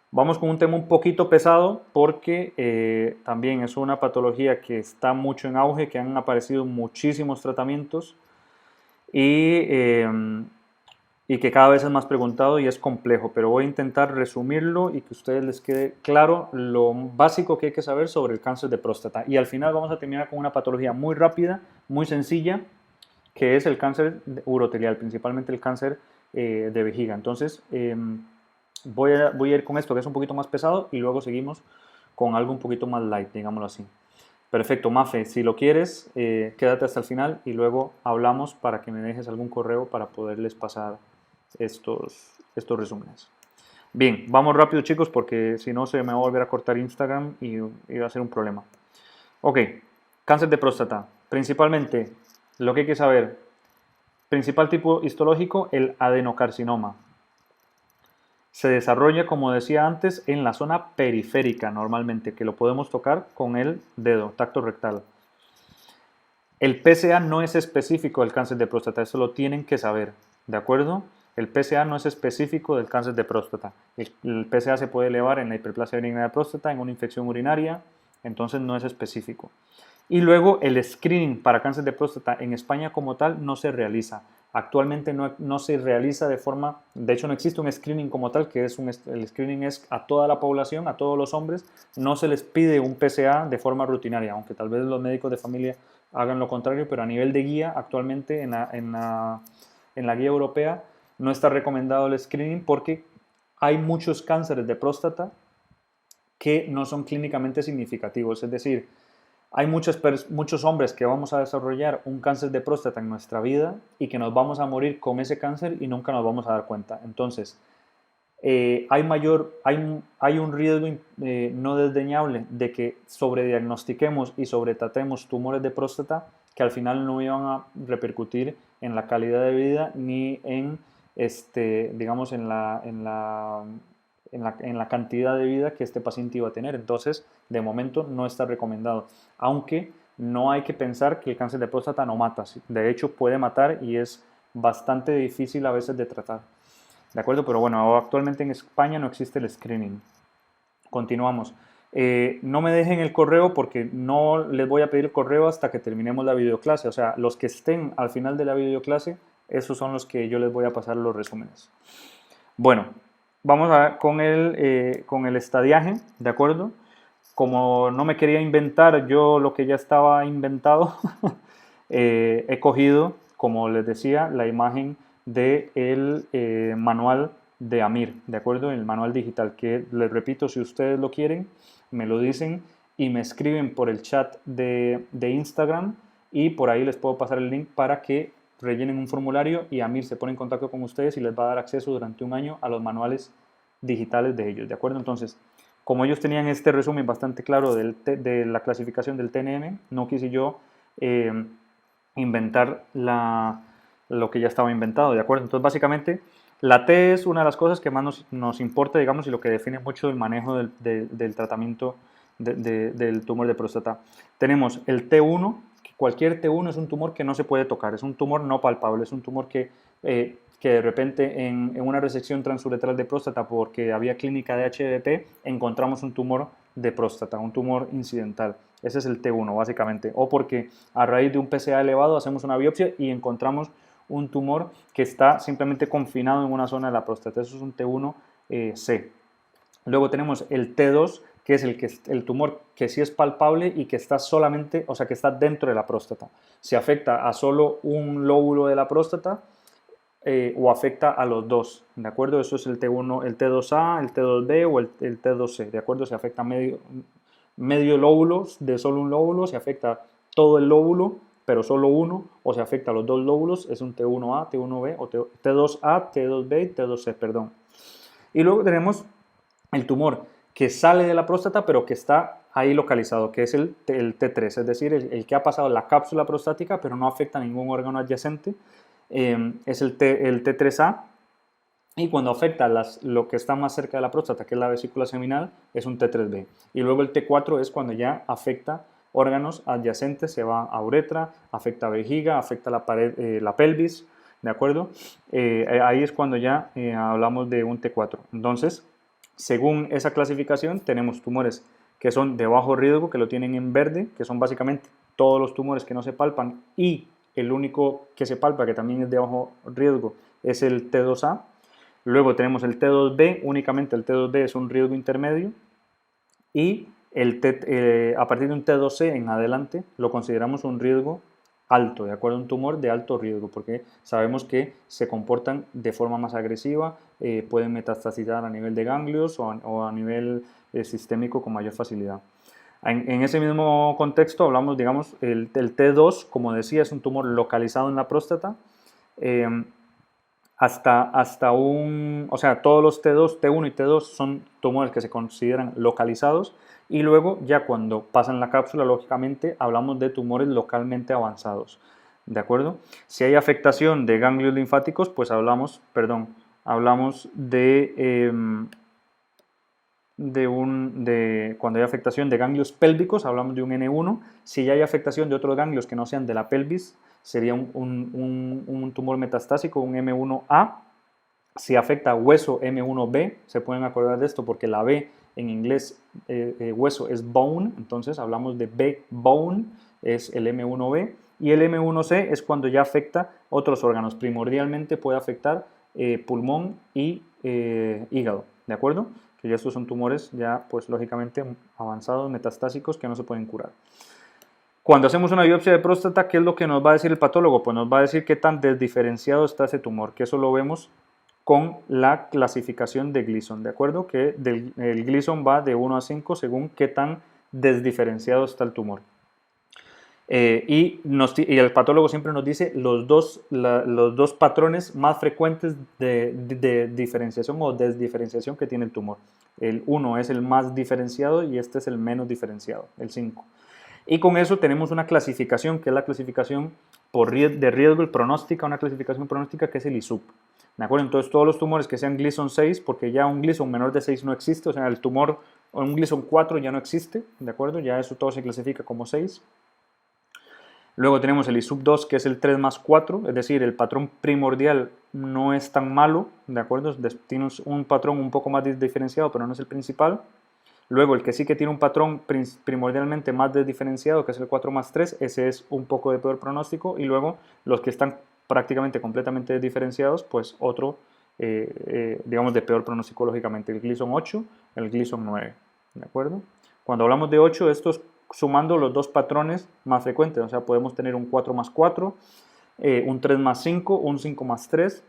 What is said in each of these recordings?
Vamos con un tema un poquito pesado porque también es una patología que está mucho en auge, que han aparecido muchísimos tratamientos y, y que cada vez es más preguntado y es complejo, pero voy a intentar resumirlo y que a ustedes les quede claro lo básico que hay que saber sobre el cáncer de próstata. Y al final vamos a terminar con una patología muy rápida, muy sencilla, que es el cáncer urotelial, principalmente el cáncer de vejiga. Entonces, voy a ir con esto que es un poquito más pesado y luego seguimos con algo un poquito más light, digámoslo así. Perfecto, Mafe, si lo quieres, quédate hasta el final y luego hablamos para que me dejes algún correo para poderles pasar estos resúmenes. Bien, vamos rápido chicos porque si no se me va a volver a cortar Instagram y va a ser un problema. Ok, cáncer de próstata. Principalmente, lo que hay que saber, principal tipo histológico, el adenocarcinoma. Se desarrolla, como decía antes, en la zona periférica normalmente, que lo podemos tocar con el dedo, tacto rectal. El PSA no es específico del cáncer de próstata, eso lo tienen que saber, ¿de acuerdo? El PSA no es específico del cáncer de próstata. El PSA se puede elevar en la hiperplasia benigna de próstata, en una infección urinaria, entonces no es específico. Y luego el screening para cáncer de próstata en España como tal no se realiza. Actualmente no se realiza de forma, de hecho no existe un screening como tal, que es el screening es a toda la población, a todos los hombres, no se les pide un PSA de forma rutinaria, aunque tal vez los médicos de familia hagan lo contrario, pero a nivel de guía actualmente en la guía europea no está recomendado el screening porque hay muchos cánceres de próstata que no son clínicamente significativos, es decir, hay muchos hombres que vamos a desarrollar un cáncer de próstata en nuestra vida y que nos vamos a morir con ese cáncer y nunca nos vamos a dar cuenta. Entonces, hay un riesgo no desdeñable de que sobrediagnostiquemos y sobretratemos tumores de próstata que al final no iban a repercutir en la calidad de vida ni en, digamos, en la cantidad de vida que este paciente iba a tener. Entonces, de momento no está recomendado. Aunque no hay que pensar que el cáncer de próstata no mata. De hecho, puede matar y es bastante difícil a veces de tratar. ¿De acuerdo? Pero bueno, actualmente en España no existe el screening. Continuamos. No me dejen el correo porque no les voy a pedir el correo hasta que terminemos la videoclase. O sea, los que estén al final de la videoclase, esos son los que yo les voy a pasar los resúmenes. Bueno, vamos con el estadiaje, ¿de acuerdo? Como no me quería inventar yo lo que ya estaba inventado, he cogido, como les decía, la imagen del manual de Amir, ¿de acuerdo? El manual digital, que les repito, si ustedes lo quieren, me lo dicen y me escriben por el chat de Instagram y por ahí les puedo pasar el link para que rellenen un formulario y Amir se pone en contacto con ustedes y les va a dar acceso durante un año a los manuales digitales de ellos, ¿de acuerdo? Entonces, como ellos tenían este resumen bastante claro de la clasificación del TNM, no quise yo inventar lo que ya estaba inventado, ¿de acuerdo? Entonces, básicamente, la T es una de las cosas que más nos importa, digamos, y lo que define mucho el manejo del tratamiento del tumor de próstata. Tenemos el T1, que cualquier T1 es un tumor que no se puede tocar, es un tumor no palpable, es un tumor que de repente en una resección transuretral de próstata, porque había clínica de HDP, encontramos un tumor de próstata, un tumor incidental. Ese es el T1 básicamente. O porque a raíz de un PSA elevado hacemos una biopsia y encontramos un tumor que está simplemente confinado en una zona de la próstata. Eso es un T1C. Luego tenemos el T2, que es el tumor que sí es palpable y que está solamente, o sea, que está dentro de la próstata. Si afecta a solo un lóbulo de la próstata, o afecta a los dos, ¿de acuerdo? Eso es el T1, el T2A, el T2B o el T2C, ¿de acuerdo? Si afecta medio lóbulo de solo un lóbulo, si afecta todo el lóbulo, pero solo uno, o si afecta a los dos lóbulos, es un T1A, T1B, o T2A, T2B y T2C, perdón. Y luego tenemos el tumor que sale de la próstata, pero que está ahí localizado, que es el T3, es decir, el que ha pasado la cápsula prostática, pero no afecta a ningún órgano adyacente, es el T3A, y cuando afecta lo que está más cerca de la próstata, que es la vesícula seminal, es un T3B. Y luego el T4 es cuando ya afecta órganos adyacentes, se va a uretra, afecta vejiga, afecta la pared, la pelvis, ¿de acuerdo? Ahí es cuando ya hablamos de un T4. Entonces, Según esa clasificación, tenemos tumores que son de bajo riesgo, que lo tienen en verde, que son básicamente todos los tumores que no se palpan, y el único que se palpa, que también es de bajo riesgo, es el T2A. Luego tenemos el T2B, únicamente el T2B es un riesgo intermedio, y a partir de un T2C en adelante lo consideramos un riesgo alto, ¿de acuerdo? Un tumor de alto riesgo, porque sabemos que se comportan de forma más agresiva, pueden metastasizar a nivel de ganglios o a nivel sistémico con mayor facilidad. En ese mismo contexto hablamos, digamos, el T2, como decía, es un tumor localizado en la próstata, o sea, todos los T2, T1 y T2 son tumores que se consideran localizados, y luego ya cuando pasan la cápsula, lógicamente, hablamos de tumores localmente avanzados, ¿de acuerdo? Si hay afectación de ganglios linfáticos, pues hablamos cuando hay afectación de ganglios pélvicos, hablamos de un N1. Si ya hay afectación de otros ganglios que no sean de la pelvis, sería un tumor metastásico, un M1A. Si afecta hueso, M1B, se pueden acordar de esto porque la B en inglés, hueso, es bone, entonces hablamos de B-bone, es el M1B. Y el M1C es cuando ya afecta otros órganos, primordialmente puede afectar pulmón y hígado, ¿de acuerdo? Que ya estos son tumores ya, pues lógicamente avanzados, metastásicos, que no se pueden curar. Cuando hacemos una biopsia de próstata, ¿qué es lo que nos va a decir el patólogo? Pues nos va a decir qué tan desdiferenciado está ese tumor, que eso lo vemos con la clasificación de Gleason, ¿de acuerdo? Que el Gleason va de 1 a 5 según qué tan desdiferenciado está el tumor. Y el patólogo siempre nos dice los dos patrones más frecuentes de diferenciación o desdiferenciación que tiene el tumor. El 1 es el más diferenciado y este es el menos diferenciado, el 5. Y con eso tenemos una clasificación, que es la clasificación de riesgo y pronóstica, una clasificación pronóstica que es el ISUP. ¿De acuerdo? Entonces todos los tumores que sean Gleason 6, porque ya un Gleason menor de 6 no existe, o sea, el tumor o un Gleason 4 ya no existe, ¿de acuerdo? Ya eso todo se clasifica como 6. Luego tenemos el ISUP 2, que es el 3 más 4, es decir, el patrón primordial no es tan malo, ¿de acuerdo? Tiene un patrón un poco más diferenciado, pero no es el principal. Luego el que sí que tiene un patrón primordialmente más desdiferenciado, que es el 4 más 3, ese es un poco de peor pronóstico. Y luego los que están prácticamente completamente desdiferenciados, pues otro, digamos, de peor pronóstico lógicamente, el Gleason 8, el Gleason 9, ¿de acuerdo? Cuando hablamos de 8, estos sumando los dos patrones más frecuentes, o sea, podemos tener un 4 más 4, un 3 más 5, un 5 más 3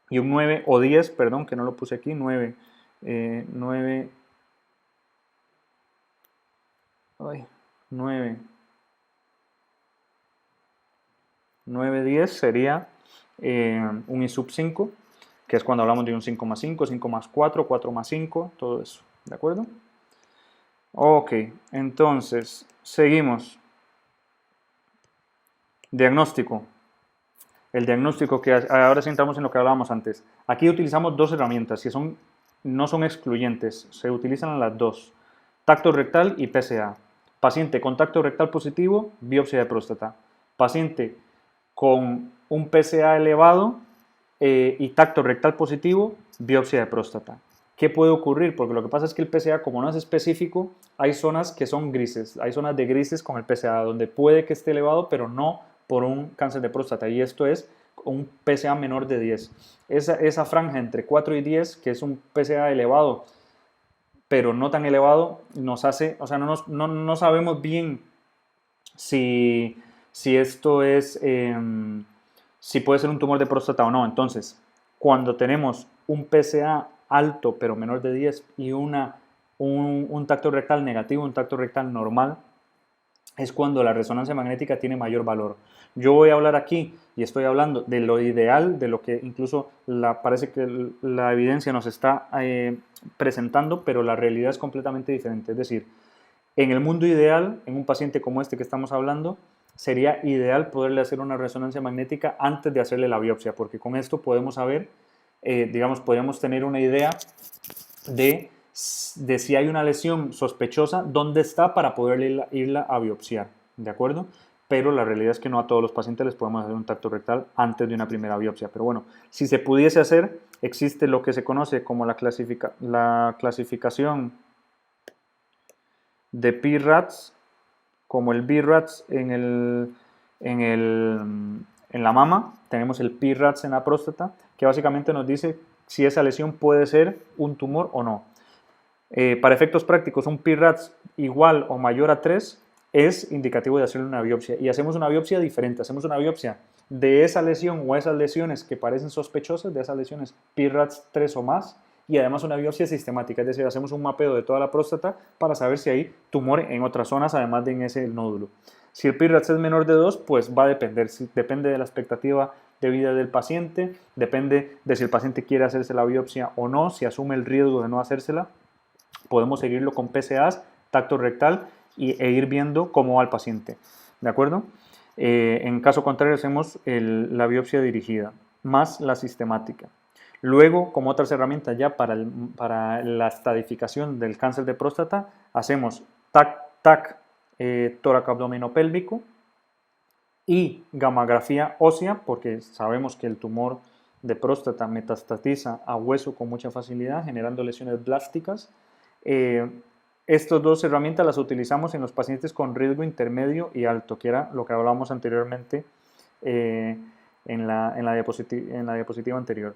y un 9 o 10, perdón, que no lo puse aquí, 9, 9, 10 sería un ISUP 5, que es cuando hablamos de un 5 más 5, 5 más 4, 4 más 5, todo eso, ¿de acuerdo? Ok, entonces, seguimos. Diagnóstico. El diagnóstico, que ahora sí entramos en lo que hablábamos antes. Aquí utilizamos dos herramientas que no son excluyentes, se utilizan las dos. Tacto rectal y PSA. Paciente con tacto rectal positivo, biopsia de próstata. Paciente con un PSA elevado y tacto rectal positivo, biopsia de próstata. ¿Qué puede ocurrir? Porque lo que pasa es que el PSA, como no es específico, hay zonas que son grises, hay zonas de grises con el PSA, donde puede que esté elevado, pero no por un cáncer de próstata, y esto es un PSA menor de 10. Esa franja entre 4 y 10, que es un PSA elevado, pero no tan elevado, nos hace, o sea, no sabemos bien si esto es, si puede ser un tumor de próstata o no. Entonces, cuando tenemos un PSA alto pero menor de 10 y un tacto rectal negativo, un tacto rectal normal, es cuando la resonancia magnética tiene mayor valor. Yo voy a hablar aquí y estoy hablando de lo ideal, de lo que incluso parece que la evidencia nos está presentando, pero la realidad es completamente diferente. Es decir, en el mundo ideal, en un paciente como este que estamos hablando, sería ideal poderle hacer una resonancia magnética antes de hacerle la biopsia, porque con esto podemos saber, digamos, podemos tener una idea de si hay una lesión sospechosa, dónde está para poder irla a biopsiar, ¿de acuerdo? pero la realidad es que no a todos los pacientes les podemos hacer un tacto rectal antes de una primera biopsia. Pero bueno, si se pudiese hacer, existe lo que se conoce como la clasificación de PIRADS, como el BIRADS en la mama, tenemos el PIRADS en la próstata, que básicamente nos dice si esa lesión puede ser un tumor o no. Para efectos prácticos, un PIRADS igual o mayor a 3 es indicativo de hacerle una biopsia. Y hacemos una biopsia diferente, hacemos una biopsia de esa lesión o esas lesiones que parecen sospechosas, de esas lesiones PIRADS 3 o más, y además una biopsia sistemática, es decir, hacemos un mapeo de toda la próstata para saber si hay tumor en otras zonas, además de en ese nódulo. Si el PIRADS es menor de 2, pues va a depender, depende de la expectativa de vida del paciente, depende de si el paciente quiere hacerse la biopsia o no, si asume el riesgo de no hacérsela. Podemos seguirlo con PSAs, tacto rectal e ir viendo cómo va el paciente. ¿De acuerdo? En caso contrario, hacemos la biopsia dirigida, más la sistemática. Luego, como otras herramientas ya para la estadificación del cáncer de próstata, hacemos TAC, tóraco-abdominopélvico y gammagrafía ósea, porque sabemos que el tumor de próstata metastatiza a hueso con mucha facilidad, generando lesiones blásticas. Estas dos herramientas las utilizamos en los pacientes con riesgo intermedio y alto, que era lo que hablábamos anteriormente en la diapositiva anterior.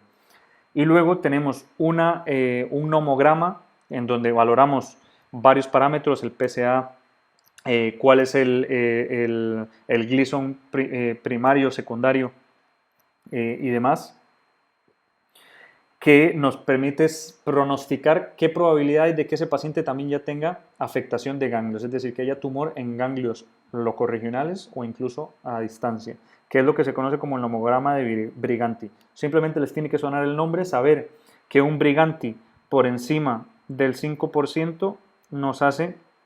Y luego tenemos un nomograma en donde valoramos varios parámetros, el PSA, cuál es el Gleason primario, secundario y demás, que nos permite pronosticar qué probabilidad hay de que ese paciente también ya tenga afectación de ganglios, es decir, que haya tumor en ganglios locorregionales o incluso a distancia, que es lo que se conoce como el nomograma de Briganti. Simplemente les tiene que sonar el nombre, saber que un Briganti por encima del 5%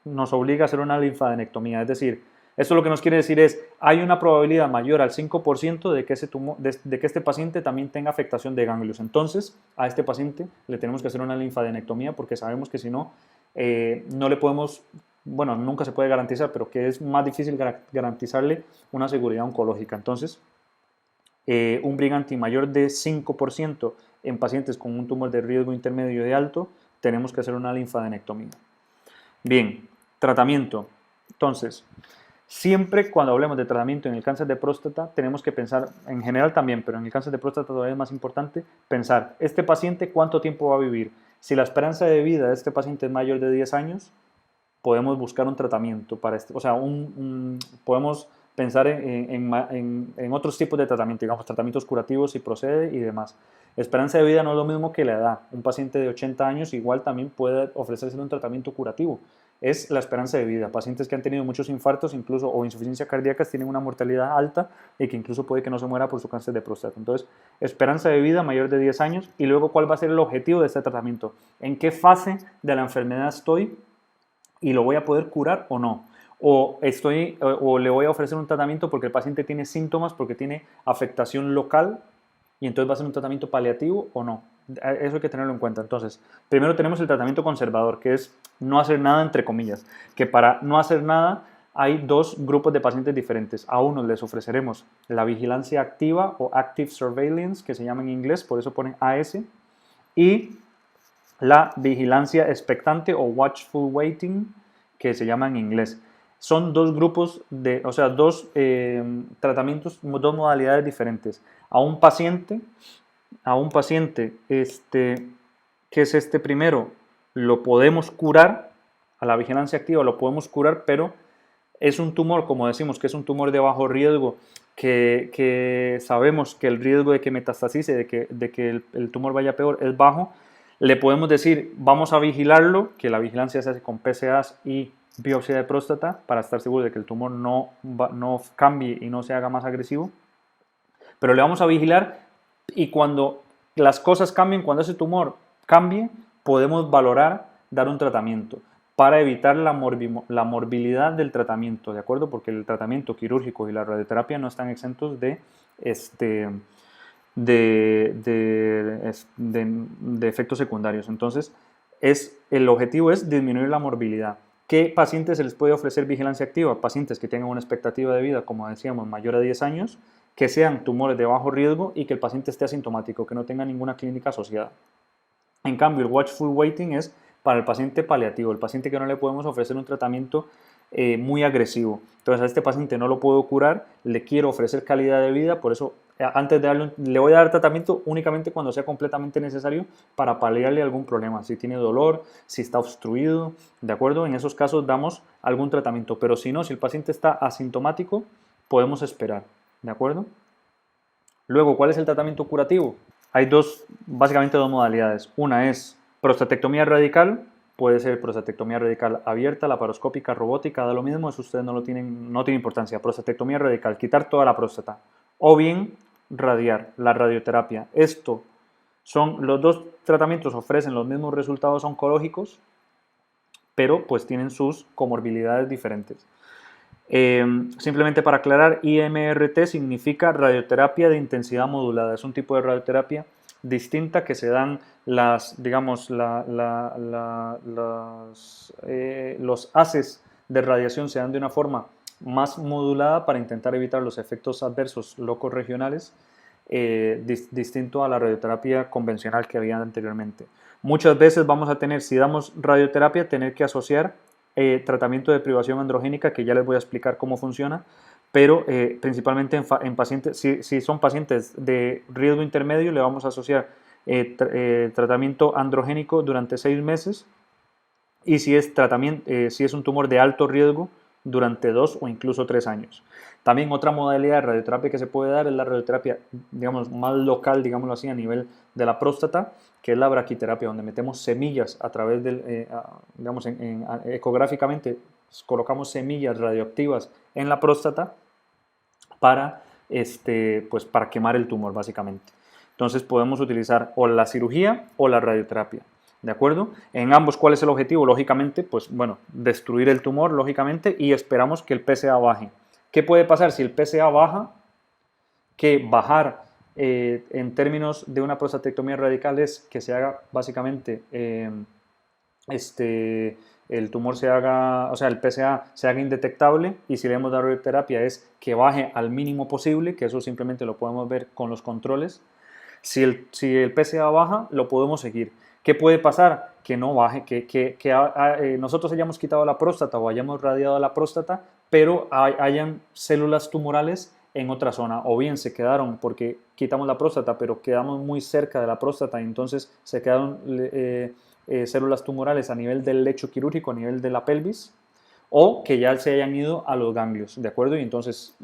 nos obliga a hacer una linfadenectomía, es decir, eso lo que nos quiere decir es, hay una probabilidad mayor al 5% de que este paciente también tenga afectación de ganglios. Entonces, a este paciente le tenemos que hacer una linfadenectomía porque sabemos que si no, no le podemos, bueno, nunca se puede garantizar, pero que es más difícil garantizarle una seguridad oncológica. Entonces, un Briganti mayor de 5% en pacientes con un tumor de riesgo intermedio y alto, tenemos que hacer una linfadenectomía. Bien, tratamiento. Entonces, siempre cuando hablemos de tratamiento en el cáncer de próstata, tenemos que pensar, en general también, pero en el cáncer de próstata todavía es más importante, pensar, ¿este paciente cuánto tiempo va a vivir? Si la esperanza de vida de este paciente es mayor de 10 años, podemos buscar un tratamiento para este, o sea, podemos pensar en otros tipos de tratamiento, digamos, tratamientos curativos si procede y demás. Esperanza de vida no es lo mismo que la edad. Un paciente de 80 años igual también puede ofrecerse un tratamiento curativo. Es la esperanza de vida. Pacientes que han tenido muchos infartos incluso o insuficiencia cardíaca tienen una mortalidad alta y que incluso puede que no se muera por su cáncer de próstata. Entonces, esperanza de vida mayor de 10 años y luego cuál va a ser el objetivo de este tratamiento. ¿En qué fase de la enfermedad estoy y lo voy a poder curar o no? O le voy a ofrecer un tratamiento porque el paciente tiene síntomas, porque tiene afectación local y entonces va a ser un tratamiento paliativo o no. Eso hay que tenerlo en cuenta. Entonces, primero tenemos el tratamiento conservador, que es no hacer nada entre comillas, que para no hacer nada hay dos grupos de pacientes diferentes. A unos les ofreceremos la vigilancia activa o active surveillance, que se llama en inglés, por eso ponen AS, y la vigilancia expectante o watchful waiting, que se llama en inglés. Son dos grupos dos tratamientos, dos modalidades diferentes. A un paciente que es este primero, lo podemos curar, a la vigilancia activa lo podemos curar, pero es un tumor, como decimos, que es un tumor de bajo riesgo, que sabemos que el riesgo de que metastasice, de que el tumor vaya peor, es bajo. Le podemos decir, vamos a vigilarlo, que la vigilancia se hace con PSAs y biopsia de próstata para estar seguro de que el tumor no cambie y no se haga más agresivo. Pero le vamos a vigilar y cuando las cosas cambien, cuando ese tumor cambie, podemos valorar dar un tratamiento para evitar la morbilidad del tratamiento, ¿de acuerdo? Porque el tratamiento quirúrgico y la radioterapia no están exentos de efectos secundarios. Entonces, el objetivo es disminuir la morbilidad. ¿Qué pacientes se les puede ofrecer vigilancia activa? Pacientes que tengan una expectativa de vida, como decíamos, mayor a 10 años, que sean tumores de bajo riesgo y que el paciente esté asintomático, que no tenga ninguna clínica asociada. En cambio, el watchful waiting es para el paciente paliativo, el paciente que no le podemos ofrecer un tratamiento muy agresivo. Entonces a este paciente no lo puedo curar, le quiero ofrecer calidad de vida, por eso antes de darle, le voy a dar tratamiento únicamente cuando sea completamente necesario para paliarle algún problema, si tiene dolor, si está obstruido, ¿de acuerdo? En esos casos damos algún tratamiento, pero si no, si el paciente está asintomático, podemos esperar, ¿de acuerdo? Luego, ¿cuál es el tratamiento curativo? Hay básicamente dos modalidades. Una es prostatectomía radical, puede ser prostatectomía radical abierta, laparoscópica, robótica, da lo mismo, eso ustedes no tiene importancia. Prostatectomía radical, quitar toda la próstata. O bien radiar, la radioterapia. Los dos tratamientos ofrecen los mismos resultados oncológicos, pero pues tienen sus comorbilidades diferentes. Simplemente para aclarar, IMRT significa radioterapia de intensidad modulada. Es un tipo de radioterapia distinta que se dan los haces de radiación se dan de una forma más modulada para intentar evitar los efectos adversos locos regionales, distinto a la radioterapia convencional que había anteriormente. Muchas veces vamos a tener, si damos radioterapia, tener que asociar tratamiento de privación androgénica, que ya les voy a explicar cómo funciona, pero principalmente en pacientes, si son pacientes de riesgo intermedio, le vamos a asociar tratamiento androgénico durante 6 meses, y si es un tumor de alto riesgo, durante 2 o incluso 3 años. También otra modalidad de radioterapia que se puede dar es la radioterapia, digamos, más local, digámoslo así, a nivel de la próstata, que es la braquiterapia, donde metemos semillas a través del, digamos, ecográficamente colocamos semillas radioactivas en la próstata para quemar el tumor, básicamente. Entonces podemos utilizar o la cirugía o la radioterapia. ¿De acuerdo? En ambos, ¿cuál es el objetivo? Lógicamente, pues bueno, destruir el tumor, lógicamente, y esperamos que el PSA baje. ¿Qué puede pasar si el PSA baja? Que bajar en términos de una prostatectomía radical es que se haga básicamente el tumor se haga, o sea, el PSA se haga indetectable, y si le hemos dado radioterapia es que baje al mínimo posible, que eso simplemente lo podemos ver con los controles. Si el PSA baja, lo podemos seguir. ¿Qué puede pasar? Que no baje, que nosotros hayamos quitado la próstata o hayamos radiado la próstata, pero hayan células tumorales en otra zona, o bien se quedaron porque quitamos la próstata, pero quedamos muy cerca de la próstata y entonces se quedaron células tumorales a nivel del lecho quirúrgico, a nivel de la pelvis, o que ya se hayan ido a los ganglios, ¿de acuerdo? Y entonces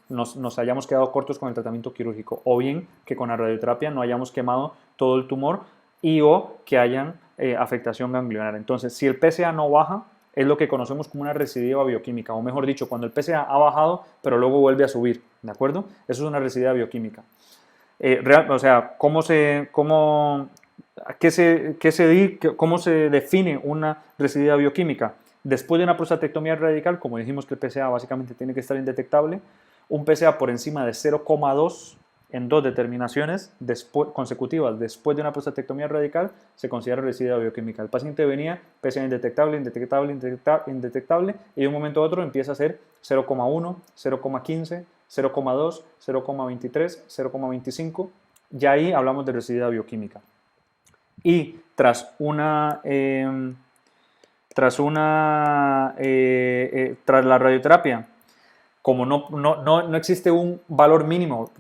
nos hayamos quedado cortos con el tratamiento quirúrgico, o bien que con la radioterapia no hayamos quemado todo el tumor o que hayan afectación ganglionar. Entonces, si el PSA no baja, es lo que conocemos como una recidiva bioquímica, o mejor dicho, cuando el PSA ha bajado, pero luego vuelve a subir, ¿de acuerdo? Eso es una recidiva bioquímica. ¿Cómo se define una recidiva bioquímica? Después de una prostatectomía radical, como dijimos que el PSA básicamente tiene que estar indetectable, un PSA por encima de 0,2 en 2 determinaciones consecutivas después de una prostatectomía radical se considera recidiva bioquímica. El paciente venía, PSA indetectable, indetectable, y de un momento a otro empieza a ser 0,1, 0,15, 0,2, 0,23, 0,25. Ya ahí hablamos de recidiva bioquímica. Y tras la radioterapia, como no existe un valor mínimo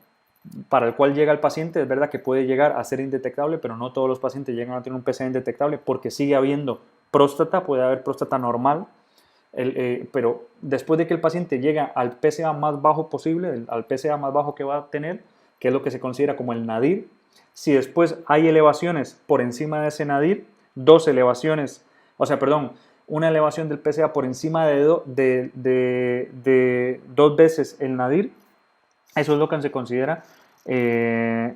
para el cual llega el paciente, es verdad que puede llegar a ser indetectable, pero no todos los pacientes llegan a tener un PSA indetectable porque sigue habiendo próstata, puede haber próstata normal, pero después de que el paciente llega al PSA más bajo posible, al PSA más bajo que va a tener, que es lo que se considera como el nadir, si después hay elevaciones por encima de ese nadir, una elevación del PSA por encima de 2 veces el nadir, eso es lo que se considera la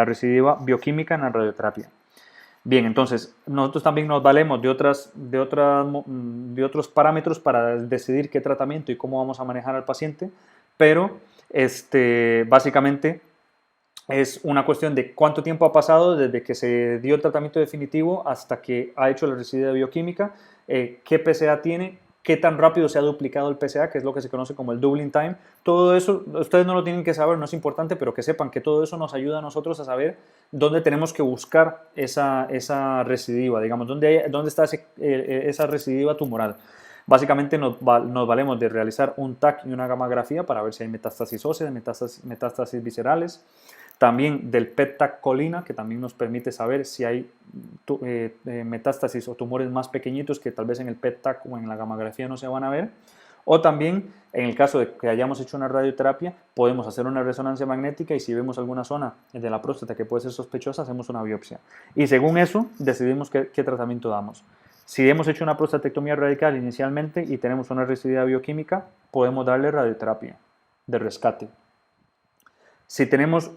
recidiva bioquímica en la radioterapia. Bien, entonces nosotros también nos valemos de otros parámetros para decidir qué tratamiento y cómo vamos a manejar al paciente, pero básicamente es una cuestión de cuánto tiempo ha pasado desde que se dio el tratamiento definitivo hasta que ha hecho la residencia bioquímica, qué PSA tiene, qué tan rápido se ha duplicado el PSA, que es lo que se conoce como el doubling time. Todo eso, ustedes no lo tienen que saber, no es importante, pero que sepan que todo eso nos ayuda a nosotros a saber dónde tenemos que buscar esa recidiva, digamos, dónde está esa recidiva tumoral. Básicamente nos valemos de realizar un TAC y una gammagrafía para ver si hay metástasis óseas, metástasis viscerales. También del PET-TAC colina, que también nos permite saber si hay metástasis o tumores más pequeñitos que tal vez en el PET-TAC o en la gammagrafía no se van a ver. O también, en el caso de que hayamos hecho una radioterapia, podemos hacer una resonancia magnética y si vemos alguna zona de la próstata que puede ser sospechosa, hacemos una biopsia. Y según eso, decidimos qué tratamiento damos. Si hemos hecho una prostatectomía radical inicialmente y tenemos una residuidad bioquímica, podemos darle radioterapia de rescate. Si hemos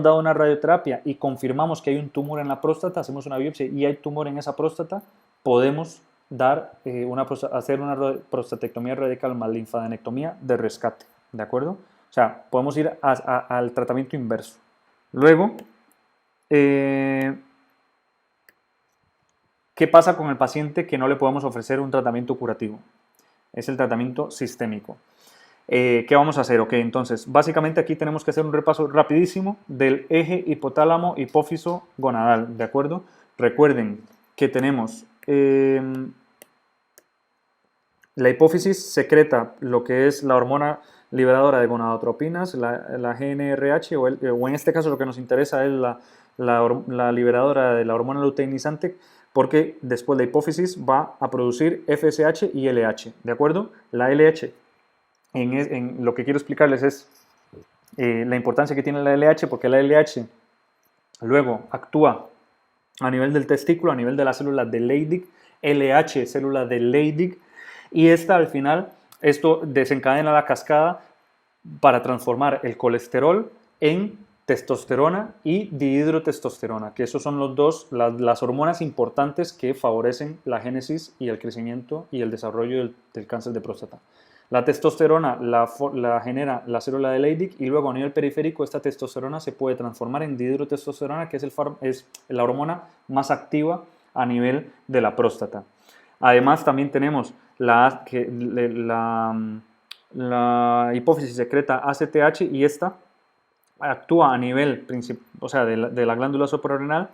dado una radioterapia y confirmamos que hay un tumor en la próstata, hacemos una biopsia y hay tumor en esa próstata, podemos hacer una prostatectomía radical más linfadenectomía de rescate, ¿de acuerdo? O sea, podemos ir al tratamiento inverso. Luego, ¿qué pasa con el paciente que no le podemos ofrecer un tratamiento curativo? Es el tratamiento sistémico. ¿Qué vamos a hacer? Ok, entonces, básicamente aquí tenemos que hacer un repaso rapidísimo del eje hipotálamo hipófiso gonadal, ¿de acuerdo? Recuerden que tenemos la hipófisis secreta lo que es la hormona liberadora de gonadotropinas, la GnRH, o en este caso lo que nos interesa es la liberadora de la hormona luteinizante, porque después la hipófisis va a producir FSH y LH, ¿de acuerdo? La LH, en lo que quiero explicarles es la importancia que tiene la LH, porque la LH luego actúa a nivel del testículo, a nivel de las células de Leydig, LH, célula de Leydig, y al final, esto desencadena la cascada para transformar el colesterol en testosterona y dihidrotestosterona, que esos son las hormonas importantes que favorecen la génesis y el crecimiento y el desarrollo del cáncer de próstata. La testosterona la genera la célula de Leydig y luego a nivel periférico esta testosterona se puede transformar en dihidrotestosterona, que es la hormona más activa a nivel de la próstata. Además también tenemos la hipófisis secreta ACTH y esta actúa a nivel de la glándula suprarrenal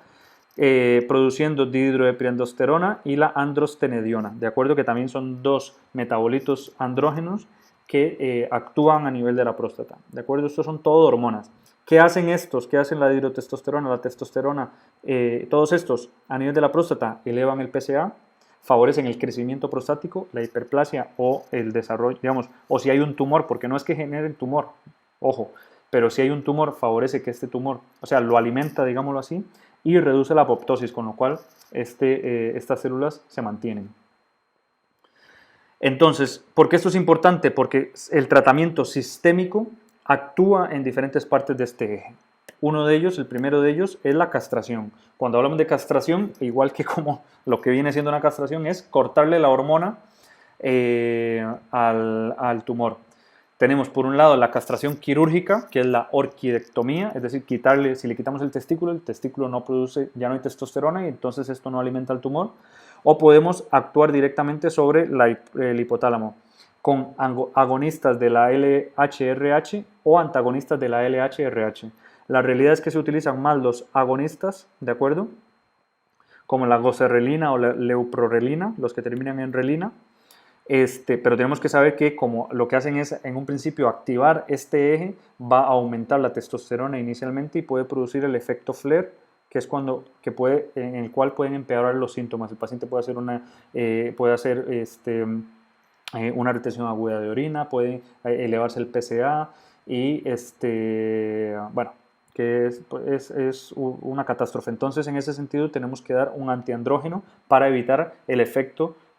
produciendo dihidroepiandrosterona y la androstenediona, de acuerdo, que también son dos metabolitos andrógenos que actúan a nivel de la próstata, de acuerdo, estos son todo hormonas. ¿Qué hacen estos? ¿Qué hacen la dihidrotestosterona, la testosterona? Todos estos a nivel de la próstata elevan el PSA, favorecen el crecimiento prostático, la hiperplasia o el desarrollo, digamos, o si hay un tumor, porque no es que generen tumor, ojo, pero si hay un tumor, favorece que este tumor, o sea, lo alimenta, digámoslo así, y reduce la apoptosis, con lo cual estas células se mantienen. Entonces, ¿por qué esto es importante? Porque el tratamiento sistémico actúa en diferentes partes de este eje. Uno de ellos, el primero de ellos, es la castración. Cuando hablamos de castración, igual que como lo que viene siendo una castración, es cortarle la hormona al tumor. Tenemos por un lado la castración quirúrgica, que es la orquidectomía, es decir, si le quitamos el testículo no produce, ya no hay testosterona y entonces esto no alimenta al tumor. O podemos actuar directamente sobre el hipotálamo con agonistas de la LHRH o antagonistas de la LHRH. La realidad es que se utilizan más los agonistas, ¿de acuerdo? Como la goserrelina o la leuprorelina, los que terminan en relina. Pero tenemos que saber que como lo que hacen es en un principio activar este eje, va a aumentar la testosterona inicialmente y puede producir el efecto flare, que es en el cual pueden empeorar los síntomas. El paciente puede hacer una retención aguda de orina, puede elevarse el PSA y bueno, que es una catástrofe. Entonces, en ese sentido, tenemos que dar un antiandrógeno para evitar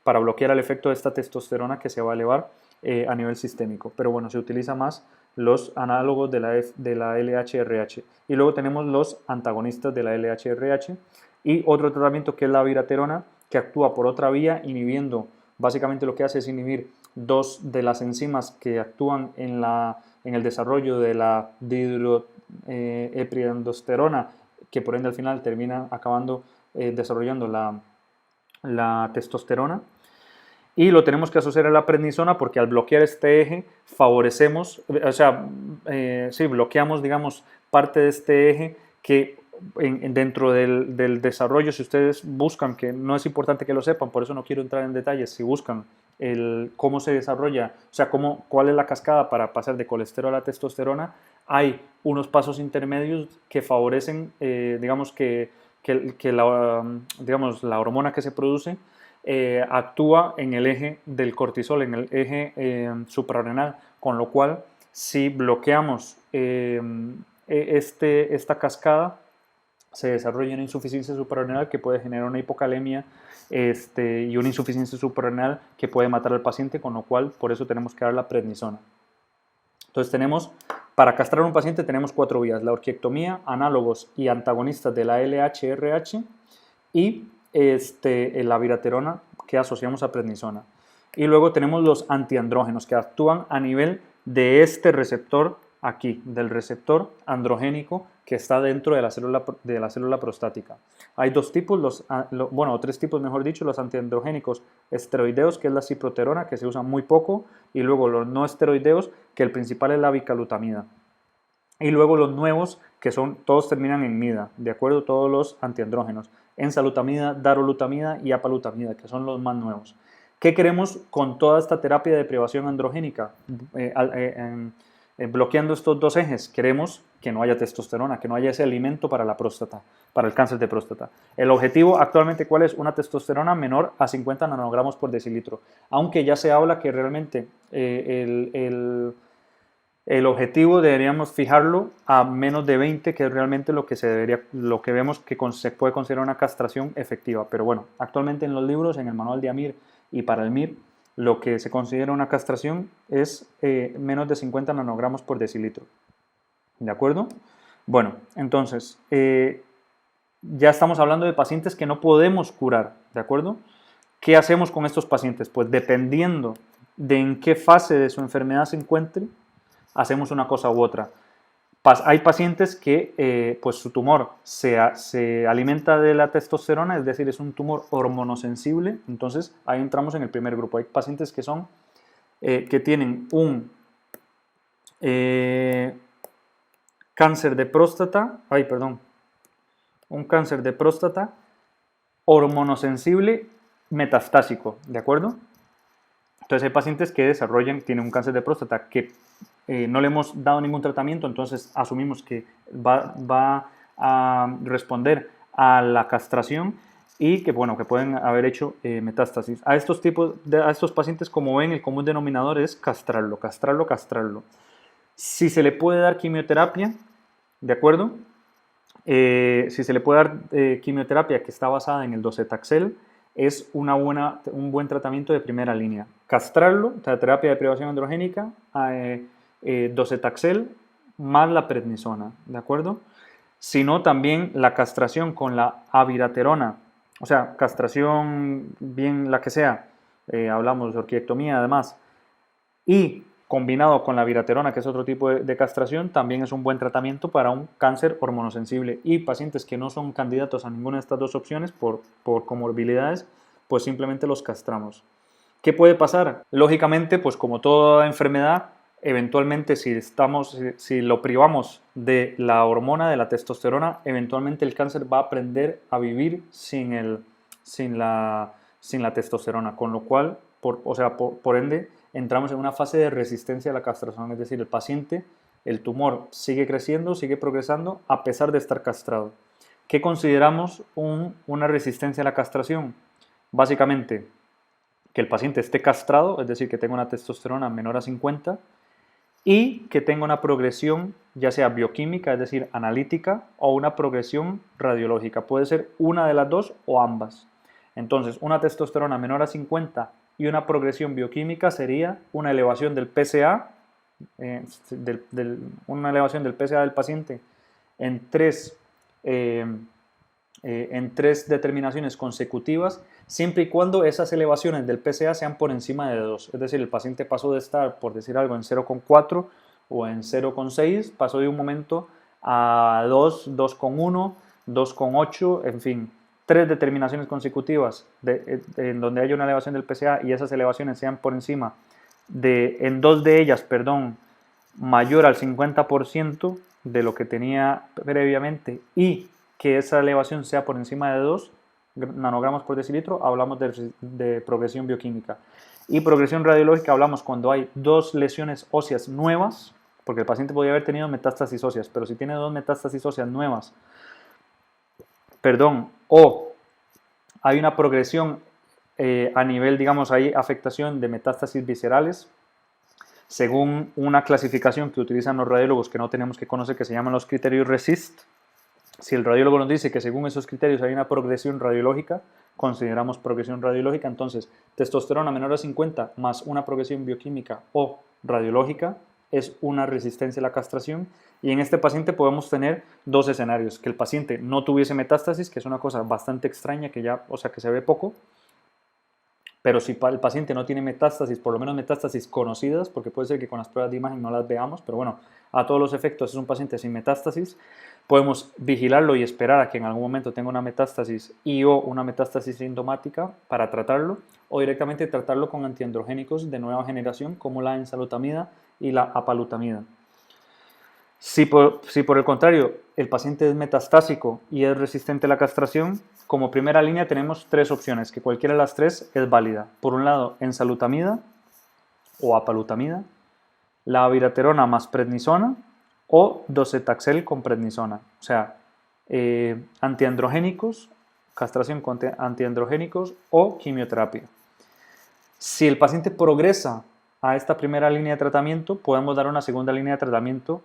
para bloquear el efecto de esta testosterona que se va a elevar a nivel sistémico. Pero bueno, se utiliza más los análogos de la LHRH. Y luego tenemos los antagonistas de la LHRH y otro tratamiento que es la viraterona, que actúa por otra vía, inhibiendo, básicamente lo que hace es inhibir dos de las enzimas que actúan en el desarrollo de la epiandrosterona, que por ende al final termina acabando desarrollando la testosterona. Y lo tenemos que asociar a la prednisona porque al bloquear este eje favorecemos, o sea, sí, bloqueamos, digamos, parte de este eje que dentro del desarrollo, si ustedes buscan, que no es importante que lo sepan, por eso no quiero entrar en detalles, si buscan cómo se desarrolla, o sea, cuál es la cascada para pasar de colesterol a testosterona, hay unos pasos intermedios que favorecen, digamos, que digamos, la hormona que se produce actúa en el eje del cortisol, en el eje suprarrenal, con lo cual si bloqueamos esta cascada, se desarrolla una insuficiencia suprarrenal que puede generar una hipocalemia y una insuficiencia suprarrenal que puede matar al paciente, con lo cual por eso tenemos que dar la prednisona. Entonces para castrar a un paciente tenemos 4 vías: la orquiectomía, análogos y antagonistas de la LH-RH y la viraterona que asociamos a prednisona. Y luego tenemos los antiandrógenos que actúan a nivel de este receptor aquí, del receptor androgénico que está dentro de la célula prostática. Hay 2 tipos, bueno, 3 tipos mejor dicho: los antiandrogénicos esteroideos, que es la ciproterona, que se usa muy poco, y luego los no esteroideos, que el principal es la bicalutamida. Y luego los nuevos, que todos terminan en mida, ¿de acuerdo? Todos los antiandrógenos: enzalutamida, darolutamida y apalutamida, que son los más nuevos. ¿Qué queremos con toda esta terapia de privación androgénica? Bloqueando estos 2 ejes, queremos que no haya testosterona, que no haya ese alimento para la próstata, para el cáncer de próstata. El objetivo actualmente, ¿cuál es? Una testosterona menor a 50 nanogramos por decilitro, aunque ya se habla que realmente el objetivo deberíamos fijarlo a menos de 20, que es realmente lo que vemos que se puede considerar una castración efectiva. Pero bueno, actualmente en los libros, en el manual de AMIR y para el MIR, lo que se considera una castración es menos de 50 nanogramos por decilitro. ¿De acuerdo? Bueno, entonces, ya estamos hablando de pacientes que no podemos curar, ¿de acuerdo? ¿Qué hacemos con estos pacientes? Pues dependiendo de en qué fase de su enfermedad se encuentre, hacemos una cosa u otra. Hay pacientes que pues su tumor se alimenta de la testosterona, es decir, es un tumor hormonosensible, entonces ahí entramos en el primer grupo. Hay pacientes que tienen un cáncer de próstata, un cáncer de próstata hormonosensible metastásico, ¿de acuerdo? Entonces hay pacientes que tienen un cáncer de próstata que no le hemos dado ningún tratamiento, entonces asumimos que va a responder a la castración y que pueden haber hecho metástasis. A estos pacientes, como ven, el común denominador es castrarlo. Si se le puede dar quimioterapia, ¿de acuerdo? Si se le puede dar quimioterapia que está basada en el docetaxel, es un buen tratamiento de primera línea. Castrarlo, terapia de privación androgénica, docetaxel más la prednisona, ¿de acuerdo? Sino también la castración con la abiraterona, o sea, castración bien la que sea, hablamos de orquiectomía además, y combinado con la viraterona, que es otro tipo de castración, también es un buen tratamiento para un cáncer hormonosensible. Y pacientes que no son candidatos a ninguna de estas 2 opciones por comorbilidades, pues simplemente los castramos. ¿Qué puede pasar? Lógicamente, pues como toda enfermedad, eventualmente si lo privamos de la hormona, de la testosterona, eventualmente el cáncer va a aprender a vivir sin la testosterona, con lo cual, por ende, entramos en una fase de resistencia a la castración, es decir, el tumor sigue creciendo, sigue progresando a pesar de estar castrado. ¿Qué consideramos una resistencia a la castración? Básicamente, que el paciente esté castrado, es decir, que tenga una testosterona menor a 50 y que tenga una progresión ya sea bioquímica, es decir, analítica, o una progresión radiológica. Puede ser una de las 2 o ambas. Entonces, una testosterona menor a 50 y una progresión bioquímica sería una elevación del PSA, una elevación del PSA del paciente en 3 determinaciones consecutivas, siempre y cuando esas elevaciones del PSA sean por encima de 2. Es decir, el paciente pasó de estar, por decir algo, en 0,4 o en 0,6, pasó de un momento a 2, 2,1, 2,8, en fin, 3 determinaciones consecutivas en donde haya una elevación del PSA y esas elevaciones sean por encima en 2 de ellas, perdón, mayor al 50% de lo que tenía previamente y que esa elevación sea por encima de 2 nanogramos por decilitro, hablamos de progresión bioquímica. Y progresión radiológica hablamos cuando hay 2 lesiones óseas nuevas, porque el paciente podría haber tenido metástasis óseas, pero si tiene 2 metástasis óseas nuevas, o hay una progresión a nivel, digamos, hay afectación de metástasis viscerales, según una clasificación que utilizan los radiólogos que no tenemos que conocer, que se llaman los criterios RECIST. Si el radiólogo nos dice que según esos criterios hay una progresión radiológica, consideramos progresión radiológica, entonces testosterona menor a 50 más una progresión bioquímica o radiológica es una resistencia a la castración, y en este paciente podemos tener 2 escenarios: que el paciente no tuviese metástasis, que es una cosa bastante extraña, que ya, o sea, que se ve poco, pero si el paciente no tiene metástasis, por lo menos metástasis conocidas, porque puede ser que con las pruebas de imagen no las veamos, pero bueno, a todos los efectos es un paciente sin metástasis, podemos vigilarlo y esperar a que en algún momento tenga una metástasis o una metástasis sintomática para tratarlo, o directamente tratarlo con antiandrogénicos de nueva generación como la enzalutamida y la apalutamida. Si por el contrario el paciente es metastásico y es resistente a la castración, como primera línea tenemos 3 opciones, que cualquiera de las 3 es válida. Por un lado, enzalutamida o apalutamida, la abiraterona más prednisona o docetaxel con prednisona. O sea, antiandrogénicos, castración con antiandrogénicos o quimioterapia. Si el paciente progresa a esta primera línea de tratamiento, podemos dar una segunda línea de tratamiento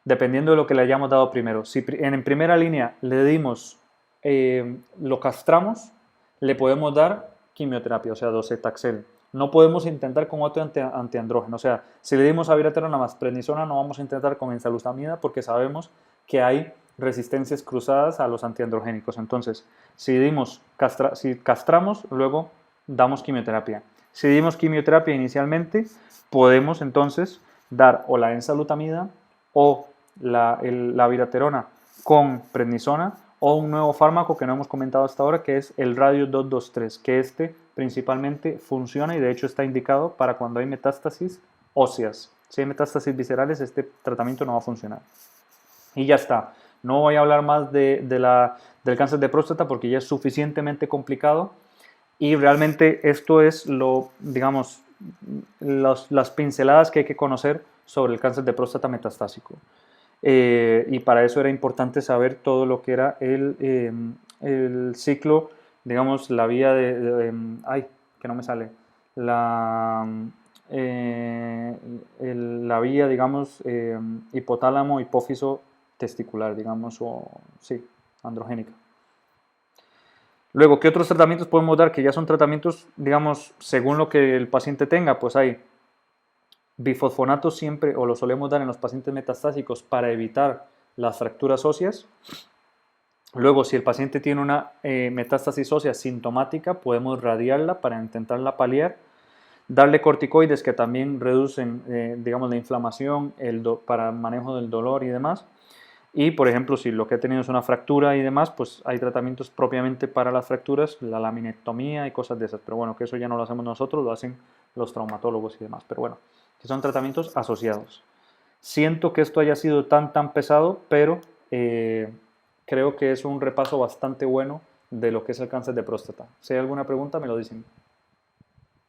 dependiendo de lo que le hayamos dado primero. Si en primera línea le dimos, lo castramos, le podemos dar quimioterapia, o sea, docetaxel. No podemos intentar con otro antiandrógeno. O sea, si le dimos abiraterona más prednisona, no vamos a intentar con enzalutamida porque sabemos que hay resistencias cruzadas a los antiandrogénicos. Entonces, si castramos, luego damos quimioterapia. Si dimos quimioterapia inicialmente, podemos entonces dar o la enzalutamida o la abiraterona con prednisona, o un nuevo fármaco que no hemos comentado hasta ahora, que es el radio 223, que principalmente funciona y de hecho está indicado para cuando hay metástasis óseas. Si hay metástasis viscerales, este tratamiento no va a funcionar. Y ya está. No voy a hablar más del cáncer de próstata porque ya es suficientemente complicado, y realmente esto es digamos, las pinceladas que hay que conocer sobre el cáncer de próstata metastásico. Y para eso era importante saber todo lo que era el ciclo, digamos, la vía ay, que no me sale, la vía, digamos, hipotálamo, hipófiso, testicular, digamos, o sí, androgénica. Luego, ¿qué otros tratamientos podemos dar? Que ya son tratamientos, digamos, según lo que el paciente tenga, pues hay bifosfonato siempre, o lo solemos dar en los pacientes metastásicos para evitar las fracturas óseas. Luego, si el paciente tiene una metástasis ósea sintomática, podemos radiarla para intentarla paliar. Darle corticoides que también reducen, digamos, la inflamación para manejo del dolor y demás. Y, por ejemplo, si lo que ha tenido es una fractura y demás, pues hay tratamientos propiamente para las fracturas, la laminectomía y cosas de esas. Pero bueno, que eso ya no lo hacemos nosotros, lo hacen los traumatólogos y demás. Pero bueno, que son tratamientos asociados. Siento que esto haya sido tan pesado, pero creo que es un repaso bastante bueno de lo que es el cáncer de próstata. Si hay alguna pregunta, me lo dicen.